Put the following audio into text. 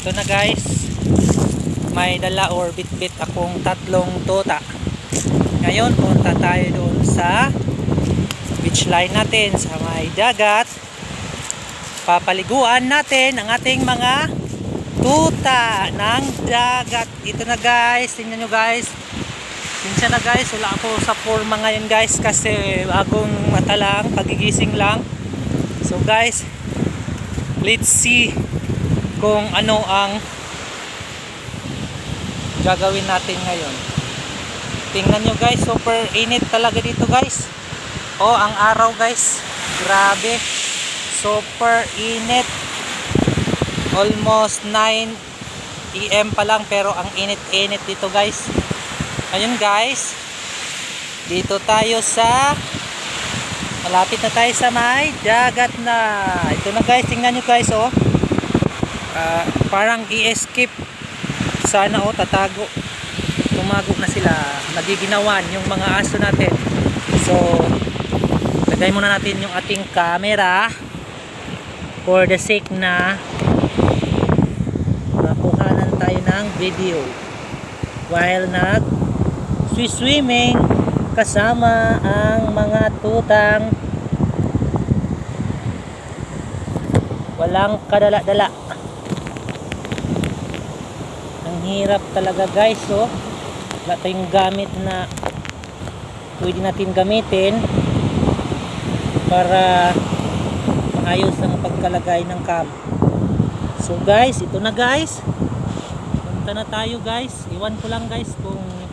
ito na guys, may dala or bitbit akong tatlong tuta. Ngayon punta tayo doon sa beach line natin sa may dagat. Papaliguan natin ang ating mga tuta ng dagat. Ito na guys, tingnan nyo guys. Minsan na guys, wala ako sa forma ngayon guys kasi bagong mata lang, pagigising lang. So guys, let's see kung ano ang gagawin natin ngayon. Tingnan nyo guys, super init talaga dito guys. Oh, ang araw guys, grabe, super init. Almost 9 AM pa lang pero ang init-init dito guys. Ayun guys, dito tayo sa, malapit na tayo sa may dagat na. Ito na guys, tingnan nyo guys oh. Parang i-escape sana oh, tatago. Tumago na sila, nagiginawan yung mga aso natin. So lagay muna natin yung ating camera for the sake na makuhanan tayo ng video while swimming kasama ang mga tutang walang kadala-dala. Ang hirap talaga guys oh. Wala tayong gamit na pwede natin gamitin para maayos ang pagkalagay ng cam. So guys, ito na guys, punta na tayo guys. Iwan ko lang guys kung